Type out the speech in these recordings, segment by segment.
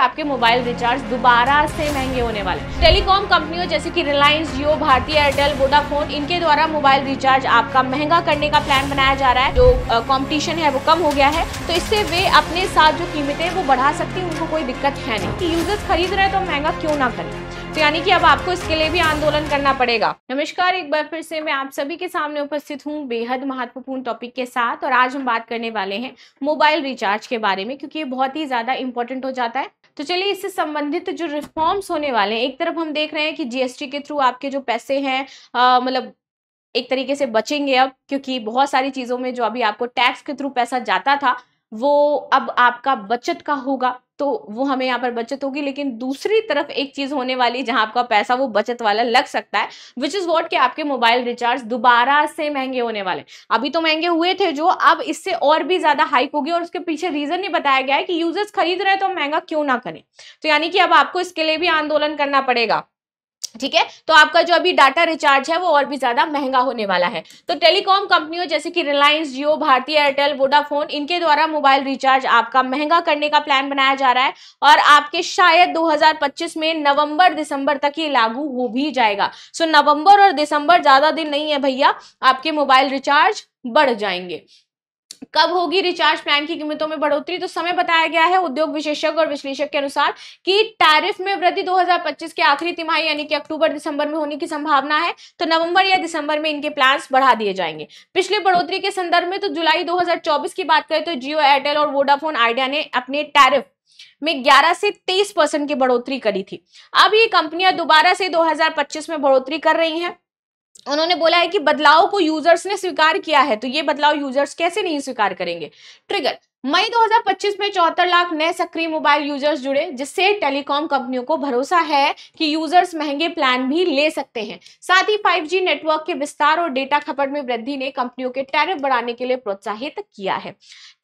आपके mobile recharge दोबारा से महंगे होने वाले। टेलीकॉम कंपनियों जैसे कि रिलायंस जियो, भारतीय एयरटेल, वोडाफोन, इनके द्वारा मोबाइल रिचार्ज आपका महंगा करने का प्लान बनाया जा रहा है। जो कंपटीशन है वो कम हो गया है, तो इससे वे अपने साथ जो कीमतें वो बढ़ा सकती हैं, उनको कोई दिक्कत है नहीं कि यूजर्स खरीद रहे हैं तो महंगा क्यों ना करें। तो यानी कि अब आपको इसके लिए भी आंदोलन करना पड़ेगा। नमस्कार, एक बार फिर से मैं आप सभी के सामने उपस्थित हूँ बेहद महत्वपूर्ण टॉपिक के साथ, और आज हम बात करने वाले हैं मोबाइल रिचार्ज के बारे में, क्योंकि ये बहुत ही ज्यादा इंपॉर्टेंट हो जाता है। तो चलिए, इससे संबंधित जो रिफॉर्म्स होने वाले हैं, एक तरफ हम देख रहे हैं कि जीएसटी के थ्रू आपके जो पैसे हैं मतलब एक तरीके से बचेंगे अब, क्योंकि बहुत सारी चीजों में जो अभी आपको टैक्स के थ्रू पैसा जाता था वो अब आपका बचत का होगा, तो वो हमें यहाँ पर बचत होगी। लेकिन दूसरी तरफ एक चीज होने वाली जहां आपका पैसा वो बचत वाला लग सकता है, विच इज व्हाट कि आपके मोबाइल रिचार्ज दोबारा से महंगे होने वाले। अभी तो महंगे हुए थे जो, अब इससे और भी ज्यादा हाइक होगी, और उसके पीछे रीजन ही बताया गया है कि यूजर्स खरीद रहे हैं तो महंगा क्यों ना करें। तो यानी कि अब आपको इसके लिए भी आंदोलन करना पड़ेगा, ठीक है। तो आपका जो अभी डाटा रिचार्ज है वो और भी ज्यादा महंगा होने वाला है। तो टेलीकॉम कंपनियों जैसे कि रिलायंस जियो, भारतीय एयरटेल, वोडाफोन, इनके द्वारा मोबाइल रिचार्ज आपका महंगा करने का प्लान बनाया जा रहा है, और आपके शायद 2025 में नवंबर दिसंबर तक ये लागू हो भी जाएगा। सो नवंबर और दिसंबर ज्यादा दिन नहीं है भैया, आपके मोबाइल रिचार्ज बढ़ जाएंगे। कब होगी रिचार्ज प्लान की कीमतों में बढ़ोतरी? तो समय बताया गया है उद्योग विशेषज्ञ और विश्लेषक के अनुसार कि टैरिफ में वृद्धि 2025 के आखिरी तिमाही यानी कि अक्टूबर दिसंबर में होने की संभावना है। तो नवंबर या दिसंबर में इनके प्लान्स बढ़ा दिए जाएंगे। पिछली बढ़ोतरी के संदर्भ में तो जुलाई 2024 की बात करें तो जियो, एयरटेल और वोडाफोन आइडिया ने अपने टैरिफ में 11 से 23% की बढ़ोतरी करी थी। अब ये कंपनियां दोबारा से 2025 में बढ़ोतरी कर रही हैं। उन्होंने बोला है कि बदलाव को यूजर्स ने स्वीकार किया है, तो ये बदलाव यूजर्स कैसे नहीं स्वीकार करेंगे। ट्रिगर, मई 2025 में 74 लाख नए सक्रिय मोबाइल यूजर्स जुड़े, जिससे टेलीकॉम कंपनियों को भरोसा है कि यूजर्स महंगे प्लान भी ले सकते हैं। साथ ही 5G नेटवर्क के विस्तार और डेटा खपत में वृद्धि ने कंपनियों के टैरिफ बढ़ाने के लिए प्रोत्साहित किया है।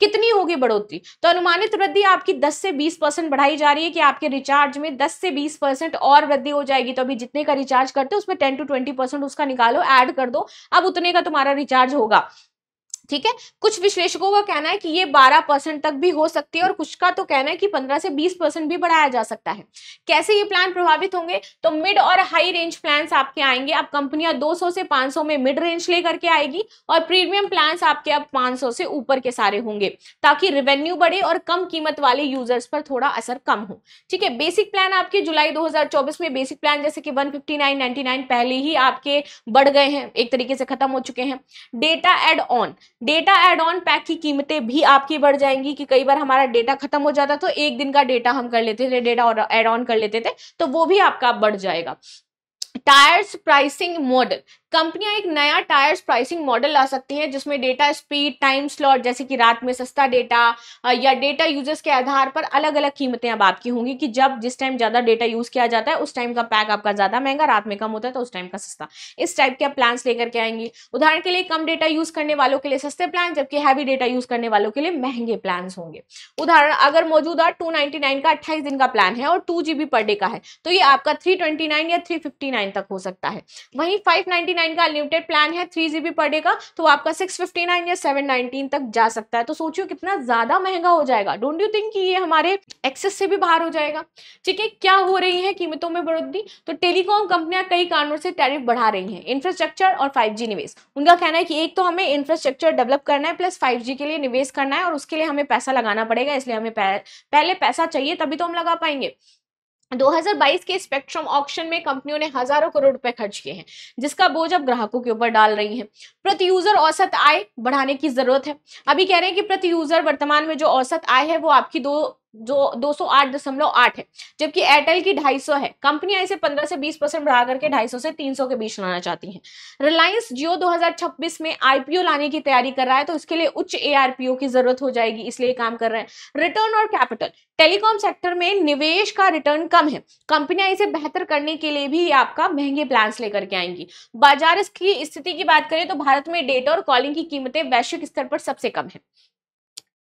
कितनी होगी बढ़ोतरी? तो अनुमानित वृद्धि आपकी 10 से 20% बढ़ाई जा रही है कि आपके रिचार्ज में 10 से 20% और वृद्धि हो जाएगी। तो अभी जितने का रिचार्ज करते हो उसमें 10 to 20% उसका निकालो, ऐड कर दो, अब उतने का तुम्हारा रिचार्ज होगा, ठीक है। कुछ विश्लेषकों का कहना है कि ये 12% तक भी हो सकती है, और कुछ का तो कहना है कि 15 से 20% भी बढ़ाया जा सकता है। कैसे ये प्लान प्रभावित होंगे? तो मिड और हाई रेंज प्लान्स आपके आएंगे। अब कंपनियां 200 से 500 में मिड रेंज लेकर के आएगी, और प्रीमियम प्लान्स आपके अब 500 से ऊपर के सारे होंगे, ताकि रेवेन्यू बढ़े और कम कीमत वाले यूजर्स पर थोड़ा असर कम हो, ठीक है। बेसिक प्लान आपके जुलाई 2024 में बेसिक प्लान जैसे कि 159.99 पहले ही आपके बढ़ गए हैं, एक तरीके से खत्म हो चुके हैं। डेटा एड ऑन पैक की कीमतें भी आपकी बढ़ जाएंगी, कि कई बार हमारा डेटा खत्म हो जाता तो एक दिन का डेटा हम कर लेते थे, डेटा एड ऑन कर लेते थे, तो वो भी आपका बढ़ जाएगा। टायर्स प्राइसिंग मॉडल, कंपनियां एक नया टायर्स प्राइसिंग मॉडल ला सकती हैं, जिसमें डेटा स्पीड, टाइम स्लॉट, जैसे कि रात में सस्ता डेटा या डेटा यूजर्स के आधार पर अलग अलग कीमतें अब आपकी होंगी, कि जब जिस टाइम ज्यादा डेटा यूज किया जाता है उस टाइम का पैक आपका ज्यादा महंगा, रात में कम होता है तो उस टाइम का सस्ता। इस टाइप के प्लान्स लेकर के आएंगी। उदाहरण के लिए कम डेटा यूज करने वालों के लिए सस्ते प्लान, जबकि हैवी डेटा यूज करने वालों के लिए महंगे प्लान होंगे। उदाहरण, अगर मौजूदा 299 का 28 दिन का प्लान है और 2 GB पर डे का है, तो ये आपका 329 या 359 तक हो सकता है। वहीं 599 का अनलिमिटेड प्लान है 3 GB पर डे का, तो आपका 659 या 719 तक जा सकता है। तो सोचियो कितना ज्यादा महंगा हो जाएगा। डोंट यू थिंक कि ये हमारे एक्सेस से भी बाहर हो जाएगा, ठीक है। क्या हो रही है कीमतों में बढ़ोतरी? तो टेलीकॉम कंपनियां कई कारणों से टैरिफ बढ़ा रही हैं। इंफ्रास्ट्रक्चर और 5G निवेश, उनका कहना है कि एक तो हमें इंफ्रास्ट्रक्चर डेवलप करना है, प्लस 5G के लिए निवेश करना है, और उसके लिए हमें पैसा लगाना पड़ेगा, इसलिए हमें पहले पैसा चाहिए, तभी तो हम लगा पाएंगे। 2022 के स्पेक्ट्रम ऑक्शन में कंपनियों ने हजारों करोड़ रुपए खर्च किए हैं, जिसका बोझ अब ग्राहकों के ऊपर डाल रही हैं। प्रति यूजर औसत आय बढ़ाने की जरूरत है। अभी कह रहे हैं कि प्रति यूजर वर्तमान में जो औसत आय है वो आपकी 208.8 है, जबकि एयरटेल की 250 है। कंपनियां इसे 15 से 20% बढ़ा करके 250 से 300 के बीच लाना चाहती हैं। रिलायंस जियो 2026 में IPO लाने की तैयारी कर रहा है, तो इसके लिए उच्च ARPO की जरूरत हो जाएगी, इसलिए काम कर रहे हैं। रिटर्न और कैपिटल, टेलीकॉम सेक्टर में निवेश का रिटर्न कम है, कंपनियां इसे बेहतर करने के लिए भी आपका महंगे प्लान्स लेकर के आएंगी। बाजार की स्थिति की बात करें तो भारत में डेटा और कॉलिंग की कीमतें वैश्विक स्तर पर सबसे कम है।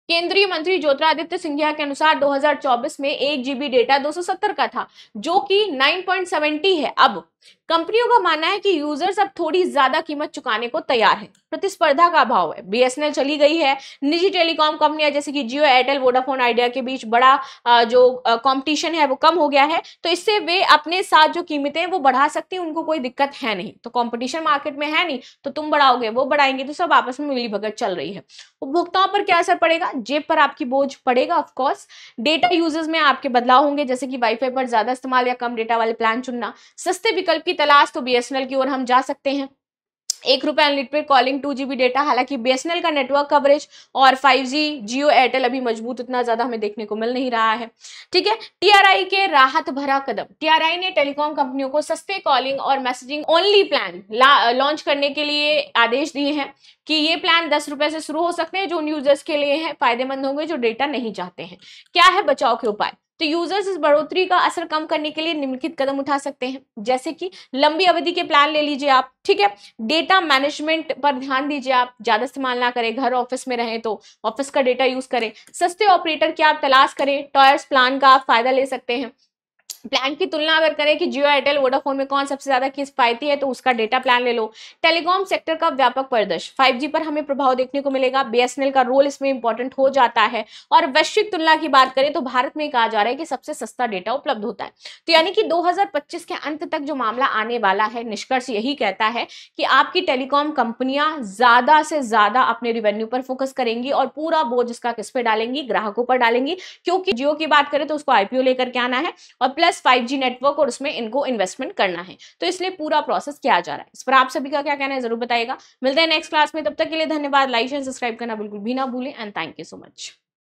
केंद्रीय मंत्री ज्योतिरादित्य सिंधिया के अनुसार 2024 में 1 GB डेटा 270 का था, जो कि 9.70 है। अब कंपनियों का मानना है कि यूजर्स अब थोड़ी ज्यादा कीमत चुकाने को तैयार है। प्रतिस्पर्धा का अभाव है। बीएसएनएल चली गई है, निजी टेलीकॉम कंपनियां जैसे कि जियो, एयरटेल, वोडाफोन आइडिया के बीच बड़ा जो कंपटीशन है वो कम हो गया है, तो इससे वे अपने साथ जो कीमतें हैं वो बढ़ा सकती हैं, उनको कोई दिक्कत है नहीं। तो कंपटीशन मार्केट में है नहीं तो तुम बढ़ाओगे वो बढ़ाएंगे, तो सब आपस में मिली भगत चल रही है। उपभोक्ताओं पर क्या असर पड़ेगा? जेब पर आपकी बोझ पड़ेगा ऑफ कोर्स। डेटा यूजेस में आपके बदलाव होंगे, जैसे कि वाईफाई पर ज्यादा इस्तेमाल या कम डेटा वाले प्लान चुनना। सस्ते विकल्प की तलाश, तो बीएसएनएल की ओर हम जा सकते हैं। ₹1 अनलिमिटेड कॉलिंग, 2 GB डेटा। हालांकि बीएसएनएल का नेटवर्क कवरेज और 5G जियो एयरटेल अभी मजबूत उतना ज्यादा हमें देखने को मिल नहीं रहा है। ठीक है, टीआरआई के राहत भरा कदम। टीआरआई ने टेलीकॉम कंपनियों को सस्ते कॉलिंग और मैसेजिंग ओनली प्लान लॉन्च करने के लिए आदेश दिए हैं कि ये प्लान ₹10 से शुरू हो सकते हैं, जो उन यूजर्स के लिए है फायदेमंद होंगे जो डेटा नहीं चाहते हैं। क्या है बचाव के उपाय? तो यूजर्स इस बढ़ोतरी का असर कम करने के लिए निम्नलिखित कदम उठा सकते हैं, जैसे कि लंबी अवधि के प्लान ले लीजिए आप। ठीक है, डेटा मैनेजमेंट पर ध्यान दीजिए, आप ज्यादा इस्तेमाल ना करें, घर ऑफिस में रहें तो ऑफिस का डेटा यूज करें। सस्ते ऑपरेटर की आप तलाश करें, टॉयर्स प्लान का आप फायदा ले सकते हैं। प्लान की तुलना अगर करें कि जियो, एयरटेल, वोडाफोन में कौन सबसे ज्यादा किफायती है तो उसका डेटा प्लान ले लो। टेलीकॉम सेक्टर का व्यापक परिदृश्य, 5G पर हमें प्रभाव देखने को मिलेगा, बीएसएनएल का रोल इसमें इंपॉर्टेंट हो जाता है। और वैश्विक तुलना की बात करें तो भारत में कहा जा रहा है कि सबसे सस्ता डेटा उपलब्ध होता है। तो यानी कि 2025 के अंत तक जो मामला आने वाला है, निष्कर्ष यही कहता है कि आपकी टेलीकॉम कंपनियां ज्यादा से ज्यादा अपने रिवेन्यू पर फोकस करेंगी और पूरा बोझ इसका किस पे डालेंगी? ग्राहकों पर डालेंगी। क्योंकि जियो की बात करें तो उसको आईपीओ लेकर के आना है और प्लस 5G नेटवर्क और उसमें इनको इन्वेस्टमेंट करना है, तो इसलिए पूरा प्रोसेस किया जा रहा है। इस पर आप सभी का क्या कहना है जरूर बताइएगा। मिलते हैं नेक्स्ट क्लास में, तब तक के लिए धन्यवाद। लाइक एंड सब्सक्राइब करना बिल्कुल भी ना भूलें and thank you so much.